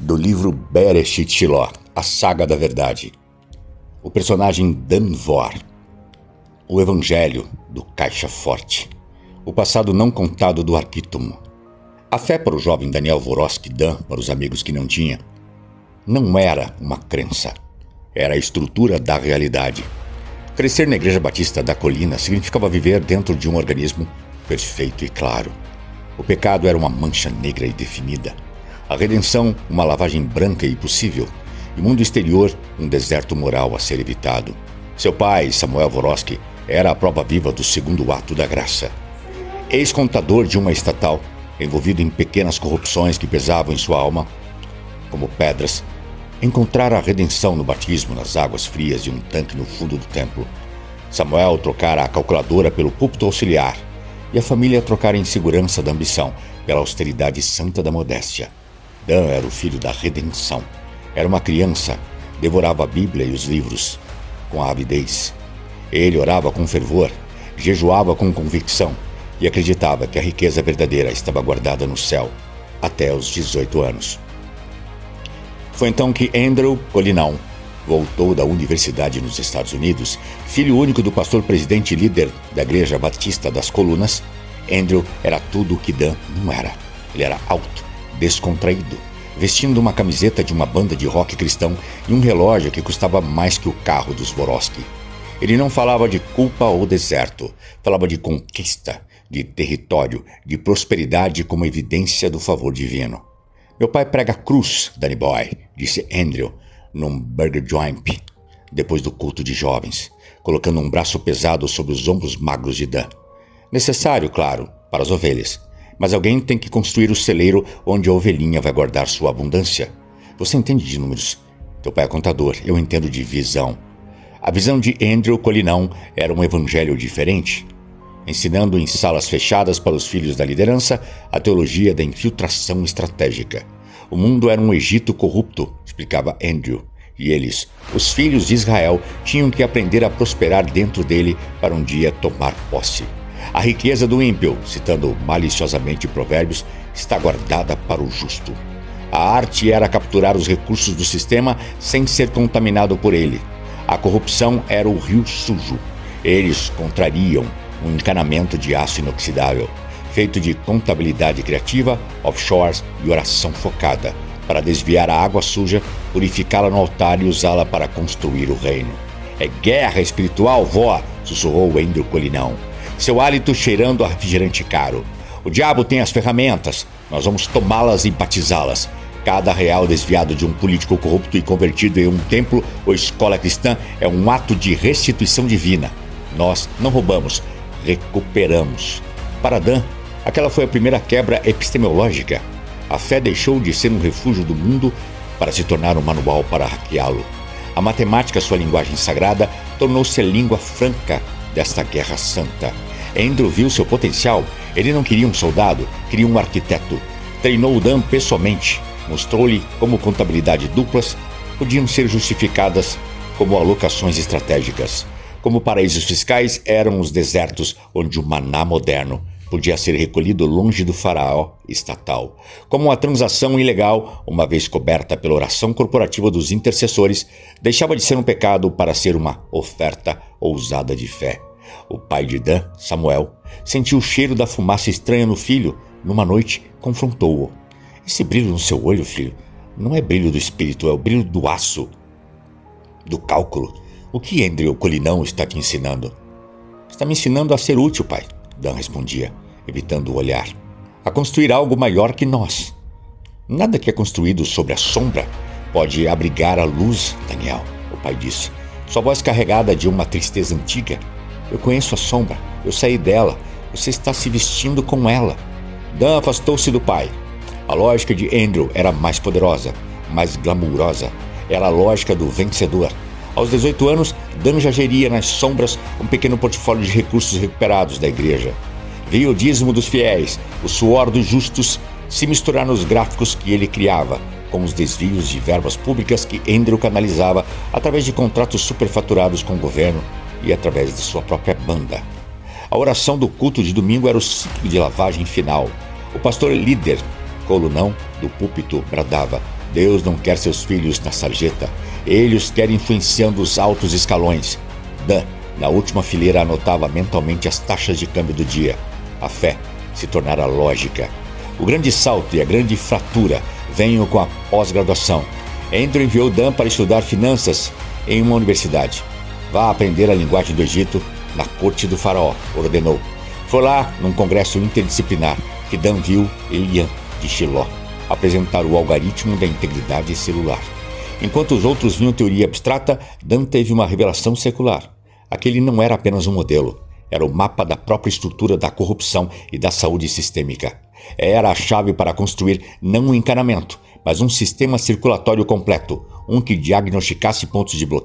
do livro Bereshit Shiló, a Saga da Verdade. O personagem Dan Vor. O Evangelho do Caixa Forte. O passado não contado do Arquítomo. A fé para o jovem Daniel Vorosky Dan, para os amigos que não tinha, não era uma crença. Era a estrutura da realidade. Crescer na Igreja Batista da Colina significava viver dentro de um organismo perfeito e claro. O pecado era uma mancha negra e definida. A redenção, uma lavagem branca e possível. E o mundo exterior, um deserto moral a ser evitado. Seu pai, Samuel Vorosky, era a prova viva do segundo ato da graça. Ex-contador de uma estatal, envolvido em pequenas corrupções que pesavam em sua alma, como pedras, encontrara a redenção no batismo nas águas frias de um tanque no fundo do templo. Samuel trocara a calculadora pelo púlpito auxiliar, e a família trocara a insegurança da ambição pela austeridade santa da modéstia. Dan era o filho da redenção. Era uma criança, devorava a Bíblia e os livros com avidez. Ele orava com fervor, jejuava com convicção e acreditava que a riqueza verdadeira estava guardada no céu até os 18 anos. Foi então que Andrew Colinão voltou da universidade nos Estados Unidos, filho único do pastor presidente e líder da Igreja Batista das Colunas. Andrew era tudo o que Dan não era. Ele era alto, descontraído, vestindo uma camiseta de uma banda de rock cristão e um relógio que custava mais que o carro dos Vorosky. Ele não falava de culpa ou deserto, falava de conquista, de território, de prosperidade como evidência do favor divino. Meu pai prega a cruz, Danny Boy, disse Andrew, num burger joint, depois do culto de jovens, colocando um braço pesado sobre os ombros magros de Dan. Necessário, claro, para as ovelhas, mas alguém tem que construir o celeiro onde a ovelhinha vai guardar sua abundância. Você entende de números? Teu pai é contador, eu entendo de visão. A visão de Andrew Colinão era um evangelho diferente, ensinando em salas fechadas para os filhos da liderança a teologia da infiltração estratégica. O mundo era um Egito corrupto, explicava Andrew, e eles, os filhos de Israel, tinham que aprender a prosperar dentro dele para um dia tomar posse. A riqueza do ímpio, citando maliciosamente Provérbios, está guardada para o justo. A arte era capturar os recursos do sistema sem ser contaminado por ele. A corrupção era o rio sujo. Eles contrariam um encanamento de aço inoxidável, feito de contabilidade criativa, offshores e oração focada, para desviar a água suja, purificá-la no altar e usá-la para construir o reino. É guerra espiritual, vó, sussurrou Andrew Colinão, seu hálito cheirando a refrigerante caro. O diabo tem as ferramentas, nós vamos tomá-las e batizá-las. Cada real desviado de um político corrupto e convertido em um templo ou escola cristã é um ato de restituição divina. Nós não roubamos, recuperamos. Para Dan, aquela foi a primeira quebra epistemológica. A fé deixou de ser um refúgio do mundo para se tornar um manual para hackeá-lo. A matemática, sua linguagem sagrada, tornou-se a língua franca desta guerra santa. Andrew viu seu potencial. Ele não queria um soldado, queria um arquiteto. Treinou Dan pessoalmente. Mostrou-lhe como contabilidade duplas podiam ser justificadas como alocações estratégicas. Como paraísos fiscais eram os desertos onde o maná moderno podia ser recolhido longe do faraó estatal. Como uma transação ilegal, uma vez coberta pela oração corporativa dos intercessores, deixava de ser um pecado para ser uma oferta ousada de fé. O pai de Dan, Samuel, sentiu o cheiro da fumaça estranha no filho. Numa noite, confrontou-o. Esse brilho no seu olho, filho, não é brilho do espírito, é o brilho do aço, do cálculo. O que Andrew Colinão está te ensinando? Está me ensinando a ser útil, pai, Dan respondia, evitando o olhar. A construir algo maior que nós. Nada que é construído sobre a sombra pode abrigar a luz, Daniel, o pai disse, sua voz carregada de uma tristeza antiga. Eu conheço a sombra, eu saí dela, você está se vestindo com ela. Dan afastou-se do pai. A lógica de Andrew era mais poderosa, mais glamurosa. Era a lógica do vencedor. Aos 18 anos, Dan já geria nas sombras um pequeno portfólio de recursos recuperados da igreja. Via o dízimo dos fiéis, o suor dos justos se misturar nos gráficos que ele criava, com os desvios de verbas públicas que Andrew canalizava através de contratos superfaturados com o governo e através de sua própria banda. A oração do culto de domingo era o ciclo de lavagem final. O pastor líder Colinão, do púlpito, bradava: Deus não quer seus filhos na sarjeta. Ele os quer influenciando os altos escalões. Dan, na última fileira, anotava mentalmente as taxas de câmbio do dia. A fé se tornara lógica. O grande salto e a grande fratura venham com a pós-graduação. Andrew enviou Dan para estudar finanças em uma universidade. Vá aprender a linguagem do Egito na corte do faraó, ordenou. Foi lá, num congresso interdisciplinar, que Dan viu Elian de Shiló apresentar o algoritmo da integridade celular. Enquanto os outros viam teoria abstrata, Dan teve uma revelação secular. Aquele não era apenas um modelo, era o mapa da própria estrutura da corrupção e da saúde sistêmica. Era a chave para construir não um encanamento, mas um sistema circulatório completo, um que diagnosticasse pontos de bloqueio